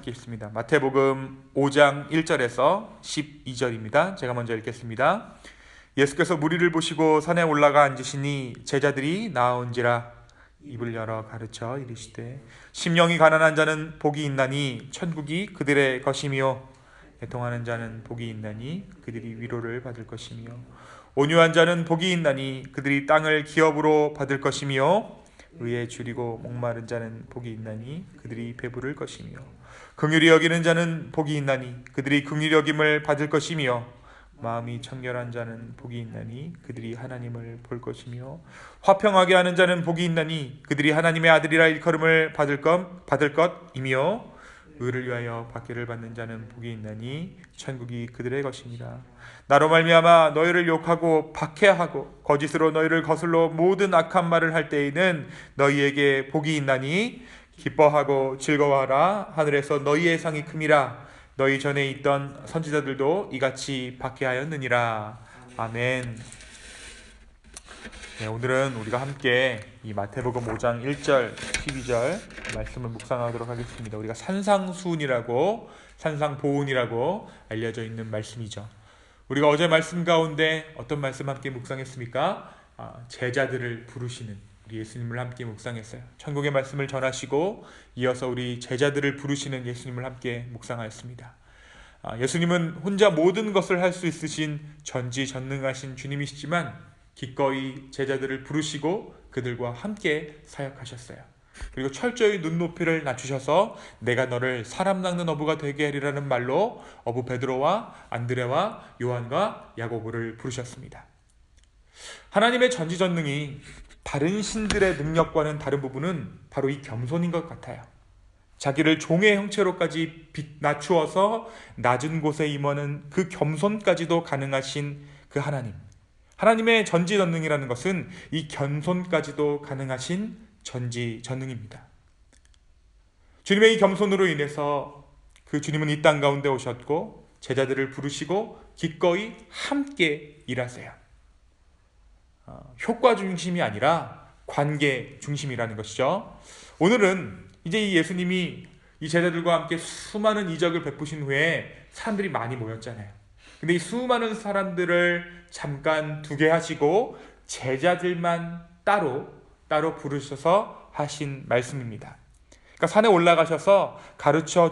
함께 읽습니다. 마태복음 5장 1절에서 12절입니다. 제가 먼저 읽겠습니다. 예수께서 무리를 보시고 산에 올라가 앉으시니 제자들이 나아온지라 입을 열어 가르쳐 이르시되 심령이 가난한 자는 복이 있나니 천국이 그들의 것이며 애통하는 자는 복이 있나니 그들이 위로를 받을 것이며 온유한 자는 복이 있나니 그들이 땅을 기업으로 받을 것이며 의에 줄이고 목마른 자는 복이 있나니 그들이 배부를 것이며 긍휼히 여기는 자는 복이 있나니 그들이 긍휼히 여김을 받을 것이며 마음이 청결한 자는 복이 있나니 그들이 하나님을 볼 것이며 화평하게 하는 자는 복이 있나니 그들이 하나님의 아들이라 일컬음을 받을 것이며 의를 위하여 박해를 받는 자는 복이 있나니 천국이 그들의 것이니라. 나로 말미암아 너희를 욕하고 박해하고 거짓으로 너희를 거슬러 모든 악한 말을 할 때에는 너희에게 복이 있나니 기뻐하고 즐거워하라. 하늘에서 너희의 상이 큼이라. 너희 전에 있던 선지자들도 이같이 박해하였느니라. 아멘. 네, 오늘은 우리가 함께 이 마태복음 5장 1절, 12절 말씀을 묵상하도록 하겠습니다. 우리가 산상수훈이라고, 산상보훈이라고 알려져 있는 말씀이죠. 우리가 어제 말씀 가운데 어떤 말씀 함께 묵상했습니까? 제자들을 부르시는 우리 예수님을 함께 묵상했어요. 천국의 말씀을 전하시고 이어서 우리 제자들을 부르시는 예수님을 함께 묵상하였습니다. 예수님은 혼자 모든 것을 할 수 있으신 전지전능하신 주님이시지만 기꺼이 제자들을 부르시고 그들과 함께 사역하셨어요. 그리고 철저히 눈높이를 낮추셔서 내가 너를 사람 낚는 어부가 되게 하리라는 말로 어부 베드로와 안드레와 요한과 야고보를 부르셨습니다. 하나님의 전지전능이 다른 신들의 능력과는 다른 부분은 바로 이 겸손인 것 같아요. 자기를 종의 형체로까지 낮추어서 낮은 곳에 임하는 그 겸손까지도 가능하신 그 하나님의 전지전능이라는 것은 이 겸손까지도 가능하신 전지전능입니다. 주님의 이 겸손으로 인해서 그 주님은 이 땅 가운데 오셨고 제자들을 부르시고 기꺼이 함께 일하세요. 효과 중심이 아니라 관계 중심이라는 것이죠. 오늘은 이제 이 예수님이 이 제자들과 함께 수많은 이적을 베푸신 후에 사람들이 많이 모였잖아요. 근데 이 수많은 사람들을 잠깐 두게 하시고 제자들만 따로 부르셔서 하신 말씀입니다. 그러니까 산에 올라가셔서 가르침을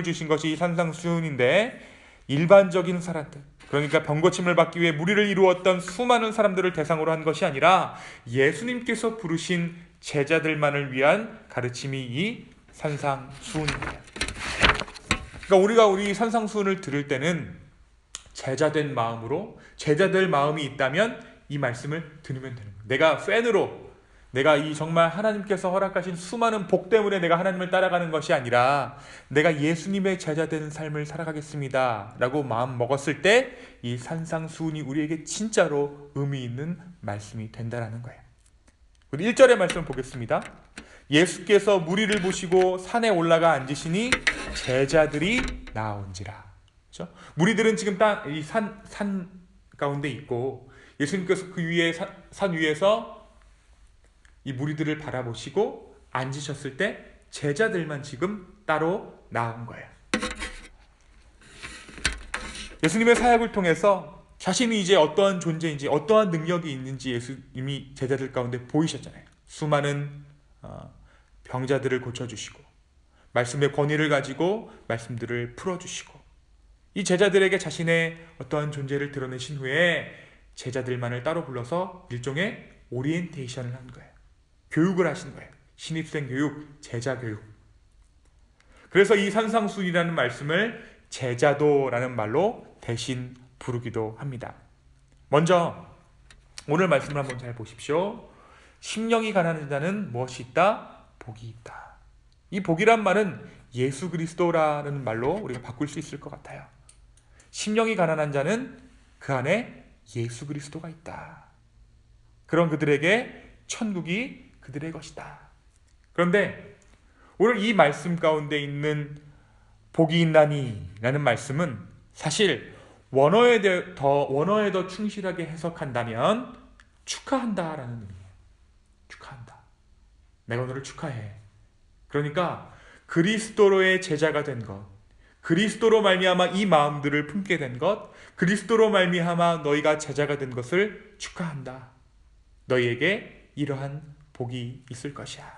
주신 것이 이 산상수훈인데 일반적인 사람들, 그러니까 병고침을 받기 위해 무리를 이루었던 수많은 사람들을 대상으로 한 것이 아니라 예수님께서 부르신 제자들만을 위한 가르침이 이 산상수훈입니다. 그러니까 우리 산상수훈을 들을 때는 제자된 마음으로, 제자될 마음이 있다면 이 말씀을 들으면 되는 거예요. 내가 팬으로, 내가 이 정말 하나님께서 허락하신 수많은 복 때문에 내가 하나님을 따라가는 것이 아니라 내가 예수님의 제자된 삶을 살아가겠습니다 라고 마음 먹었을 때 이 산상수훈이 우리에게 진짜로 의미 있는 말씀이 된다는 거예요. 우리 1절의 말씀을 보겠습니다. 예수께서 무리를 보시고 산에 올라가 앉으시니 제자들이 나온지라. 그렇죠? 무리들은 지금 이 산 가운데 있고 예수님께서 그 위에 산 위에서 이 무리들을 바라보시고 앉으셨을 때 제자들만 지금 따로 나온 거예요. 예수님의 사역을 통해서 자신이 이제 어떠한 존재인지 어떠한 능력이 있는지 예수님이 제자들 가운데 보이셨잖아요. 수많은 병자들을 고쳐주시고 말씀의 권위를 가지고 말씀들을 풀어주시고 이 제자들에게 자신의 어떠한 존재를 드러내신 후에 제자들만을 따로 불러서 일종의 오리엔테이션을 한 거예요. 교육을 하신 거예요. 신입생 교육, 제자 교육. 그래서 이 산상수훈이라는 말씀을 제자도라는 말로 대신 부르기도 합니다. 먼저 오늘 말씀을 한번 잘 보십시오. 심령이 가난한 자는 무엇이 있다? 복이 있다. 이 복이란 말은 예수 그리스도라는 말로 우리가 바꿀 수 있을 것 같아요. 심령이 가난한 자는 그 안에 예수 그리스도가 있다. 그런 그들에게 천국이 그들의 것이다. 그런데 오늘 이 말씀 가운데 있는 복이 있나니 라는 말씀은 사실 원어에 더 충실하게 해석한다면 축하한다라는 의미예요. 축하한다. 내가 너를 축하해. 그러니까 그리스도로의 제자가 된 것, 그리스도로 말미암아 이 마음들을 품게 된 것, 그리스도로 말미암아 너희가 제자가 된 것을 축하한다. 너희에게 이러한 복이 있을 것이야.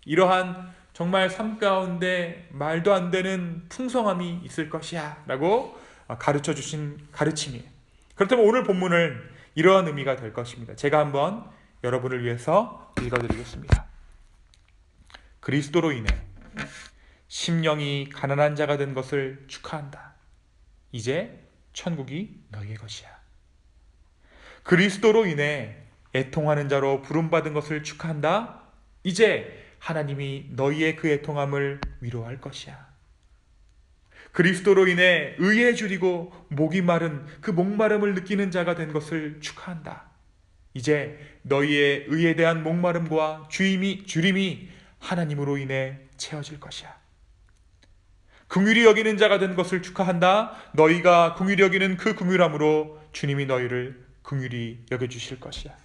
이러한 정말 삶 가운데 말도 안 되는 풍성함이 있을 것이야 라고 가르쳐 주신 가르침이에요. 그렇다면 오늘 본문은 이러한 의미가 될 것입니다. 제가 한번 여러분을 위해서 읽어드리겠습니다. 그리스도로 인해 심령이 가난한 자가 된 것을 축하한다. 이제 천국이 너희의 것이야. 그리스도로 인해 애통하는 자로 부름받은 것을 축하한다. 이제 하나님이 너희의 그 애통함을 위로할 것이야. 그리스도로 인해 의에 줄이고 목이 마른 그 목마름을 느끼는 자가 된 것을 축하한다. 이제 너희의 의에 대한 목마름과 주림이 하나님으로 인해 채워질 것이야. 긍휼히 여기는 자가 된 것을 축하한다. 너희가 긍휼히 여기는 그 긍휼함으로 주님이 너희를 긍휼히 여겨주실 것이야.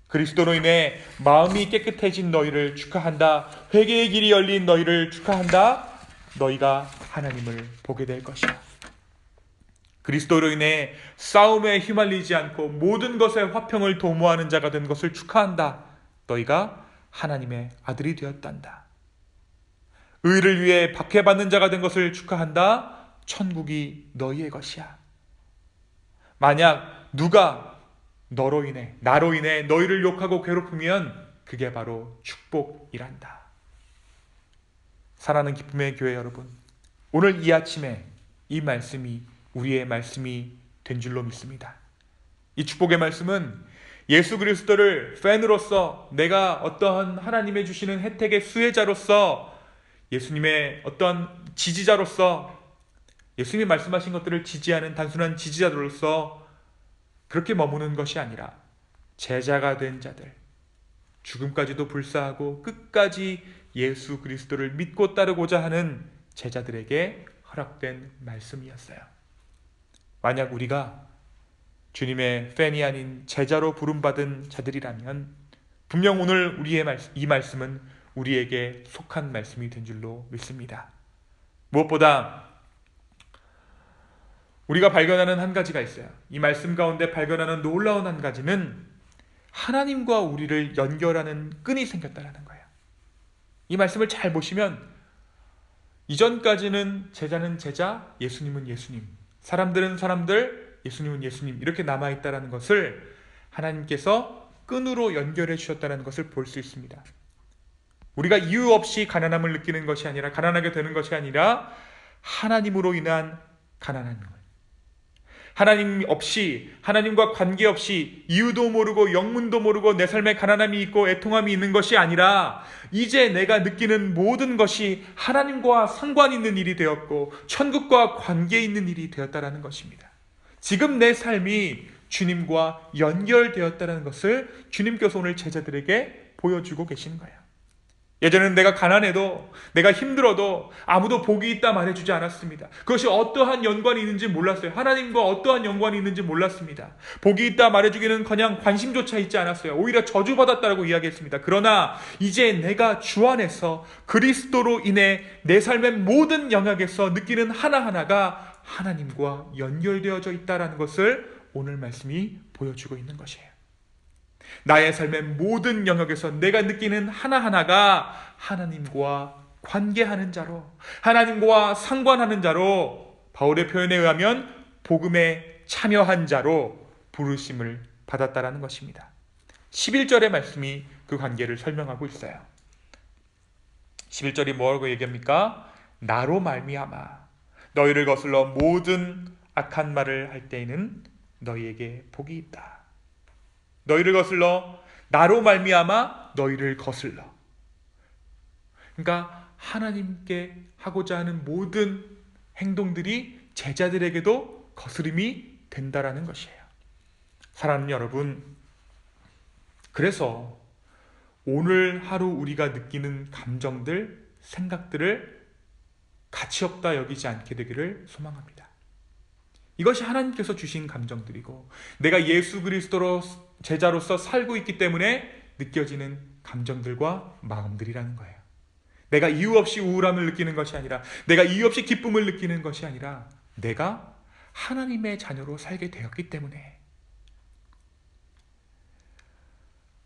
그리스도로 인해 마음이 깨끗해진 너희를 축하한다. 회개의 길이 열린 너희를 축하한다. 너희가 하나님을 보게 될 것이야. 그리스도로 인해 싸움에 휘말리지 않고 모든 것에 화평을 도모하는 자가 된 것을 축하한다. 너희가 하나님의 아들이 되었단다. 의를 위해 박해받는 자가 된 것을 축하한다. 천국이 너희의 것이야. 만약 누가 나로 인해 너희를 욕하고 괴롭히면 그게 바로 축복이란다. 사랑하는 기쁨의 교회 여러분, 오늘 이 아침에 이 말씀이 우리의 말씀이 된 줄로 믿습니다. 이 축복의 말씀은 예수 그리스도를 팬으로서, 내가 어떠한 하나님의 주시는 혜택의 수혜자로서, 예수님의 어떤 지지자로서, 예수님이 말씀하신 것들을 지지하는 단순한 지지자들로서 그렇게 머무는 것이 아니라 제자가 된 자들, 죽음까지도 불사하고 끝까지 예수 그리스도를 믿고 따르고자 하는 제자들에게 허락된 말씀이었어요. 만약 우리가 주님의 팬이 아닌 제자로 부름받은 자들이라면 분명 오늘 우리의 이 말씀은 우리에게 속한 말씀이 된 줄로 믿습니다. 무엇보다 우리가 발견하는 한 가지가 있어요. 이 말씀 가운데 발견하는 놀라운 한 가지는 하나님과 우리를 연결하는 끈이 생겼다는 거예요. 이 말씀을 잘 보시면 이전까지는 제자는 제자, 예수님은 예수님, 사람들은 사람들, 예수님은 예수님 이렇게 남아있다는 것을 하나님께서 끈으로 연결해 주셨다는 것을 볼 수 있습니다. 우리가 이유 없이 가난함을 느끼는 것이 아니라, 가난하게 되는 것이 아니라 하나님으로 인한 가난한 것, 하나님 없이, 하나님과 관계없이 이유도 모르고 영문도 모르고 내 삶에 가난함이 있고 애통함이 있는 것이 아니라 이제 내가 느끼는 모든 것이 하나님과 상관 있는 일이 되었고 천국과 관계 있는 일이 되었다는 것입니다. 지금 내 삶이 주님과 연결되었다는 것을 주님께서 오늘 제자들에게 보여주고 계시는 거예요. 예전에는 내가 가난해도, 내가 힘들어도 아무도 복이 있다 말해주지 않았습니다. 그것이 어떠한 연관이 있는지 몰랐어요. 하나님과 어떠한 연관이 있는지 몰랐습니다. 복이 있다 말해주기는 그냥 관심조차 있지 않았어요. 오히려 저주받았다고 이야기했습니다. 그러나 이제 내가 주 안에서 그리스도로 인해 내 삶의 모든 영역에서 느끼는 하나하나가 하나님과 연결되어져 있다는 것을 오늘 말씀이 보여주고 있는 것이에요. 나의 삶의 모든 영역에서 내가 느끼는 하나하나가 하나님과 관계하는 자로, 하나님과 상관하는 자로, 바울의 표현에 의하면 복음에 참여한 자로 부르심을 받았다라는 것입니다. 11절의 말씀이 그 관계를 설명하고 있어요. 11절이 뭐라고 얘기합니까? 나로 말미암아 너희를 거슬러 모든 악한 말을 할 때에는 너희에게 복이 있다. 너희를 거슬러, 나로 말미암아 너희를 거슬러. 그러니까 하나님께 하고자 하는 모든 행동들이 제자들에게도 거스름이 된다라는 것이에요. 사랑하는 여러분, 그래서 오늘 하루 우리가 느끼는 감정들, 생각들을 가치없다 여기지 않게 되기를 소망합니다. 이것이 하나님께서 주신 감정들이고 내가 예수 그리스도로 제자로서 살고 있기 때문에 느껴지는 감정들과 마음들이라는 거예요. 내가 이유 없이 우울함을 느끼는 것이 아니라, 내가 이유 없이 기쁨을 느끼는 것이 아니라, 내가 하나님의 자녀로 살게 되었기 때문에,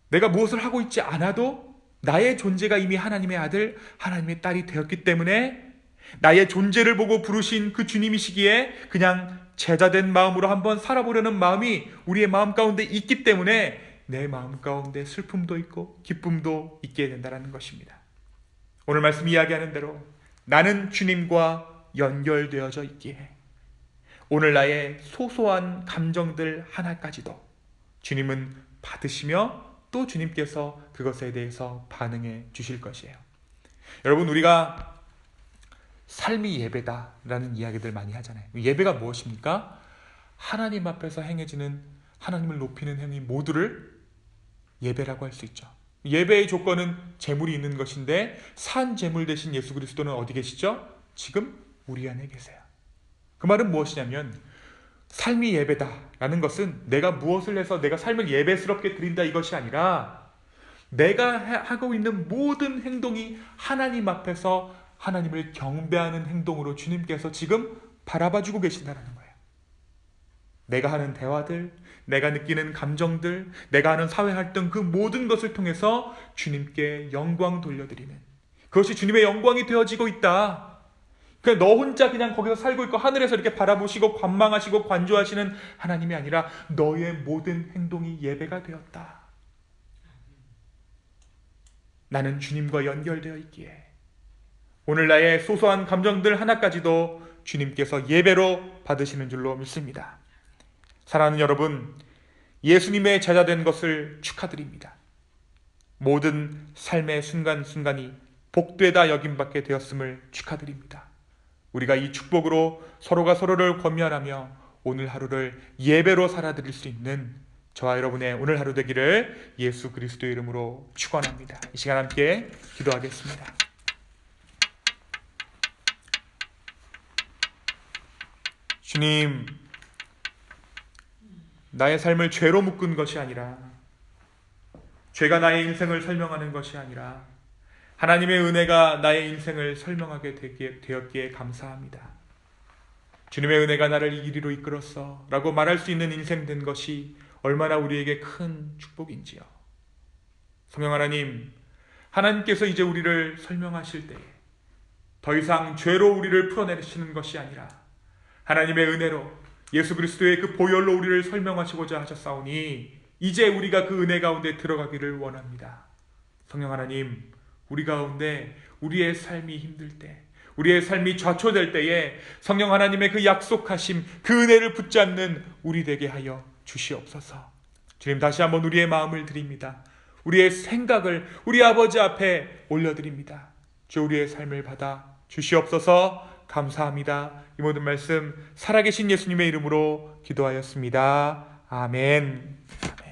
내가 무엇을 하고 있지 않아도 나의 존재가 이미 하나님의 아들, 하나님의 딸이 되었기 때문에, 나의 존재를 보고 부르신 그 주님이시기에 그냥 제자된 마음으로 한번 살아보려는 마음이 우리의 마음 가운데 있기 때문에 내 마음 가운데 슬픔도 있고 기쁨도 있게 된다는 것입니다. 오늘 말씀 이야기하는 대로 나는 주님과 연결되어져 있기에 오늘 나의 소소한 감정들 하나까지도 주님은 받으시며 또 주님께서 그것에 대해서 반응해 주실 것이에요. 여러분, 우리가 삶이 예배다라는 이야기들 많이 하잖아요. 예배가 무엇입니까? 하나님 앞에서 행해지는, 하나님을 높이는 행위 모두를 예배라고 할 수 있죠. 예배의 조건은 재물이 있는 것인데, 산 재물 대신 예수 그리스도는 어디 계시죠? 지금 우리 안에 계세요. 그 말은 무엇이냐면, 삶이 예배다라는 것은 내가 무엇을 해서 내가 삶을 예배스럽게 드린다 이것이 아니라, 내가 하고 있는 모든 행동이 하나님 앞에서 하나님을 경배하는 행동으로 주님께서 지금 바라봐주고 계신다는 거예요. 내가 하는 대화들, 내가 느끼는 감정들, 내가 하는 사회활동, 그 모든 것을 통해서 주님께 영광 돌려드리는, 그것이 주님의 영광이 되어지고 있다. 그냥 너 혼자 그냥 거기서 살고 있고 하늘에서 이렇게 바라보시고 관망하시고 관조하시는 하나님이 아니라 너의 모든 행동이 예배가 되었다. 나는 주님과 연결되어 있기에 오늘 나의 소소한 감정들 하나까지도 주님께서 예배로 받으시는 줄로 믿습니다. 사랑하는 여러분, 예수님의 제자된 것을 축하드립니다. 모든 삶의 순간순간이 복되다 여김받게 되었음을 축하드립니다. 우리가 이 축복으로 서로가 서로를 권면하며 오늘 하루를 예배로 살아드릴 수 있는 저와 여러분의 오늘 하루 되기를 예수 그리스도의 이름으로 축원합니다. 이 시간 함께 기도하겠습니다. 주님, 나의 삶을 죄로 묶은 것이 아니라, 죄가 나의 인생을 설명하는 것이 아니라 하나님의 은혜가 나의 인생을 설명하게 되었기에 감사합니다. 주님의 은혜가 나를 이 길이로 이끌었어 라고 말할 수 있는 인생 된 것이 얼마나 우리에게 큰 축복인지요. 성령 하나님, 하나님께서 이제 우리를 설명하실 때에 더 이상 죄로 우리를 풀어내시는 것이 아니라 하나님의 은혜로 예수 그리스도의 그 보혈로 우리를 설명하시고자 하셨사오니 이제 우리가 그 은혜 가운데 들어가기를 원합니다. 성령 하나님, 우리 가운데 우리의 삶이 힘들 때, 우리의 삶이 좌초될 때에 성령 하나님의 그 약속하심, 그 은혜를 붙잡는 우리 되게 하여 주시옵소서. 주님, 다시 한번 우리의 마음을 드립니다. 우리의 생각을 우리 아버지 앞에 올려드립니다. 주, 우리의 삶을 받아 주시옵소서. 감사합니다. 이 모든 말씀 살아계신 예수님의 이름으로 기도하였습니다. 아멘.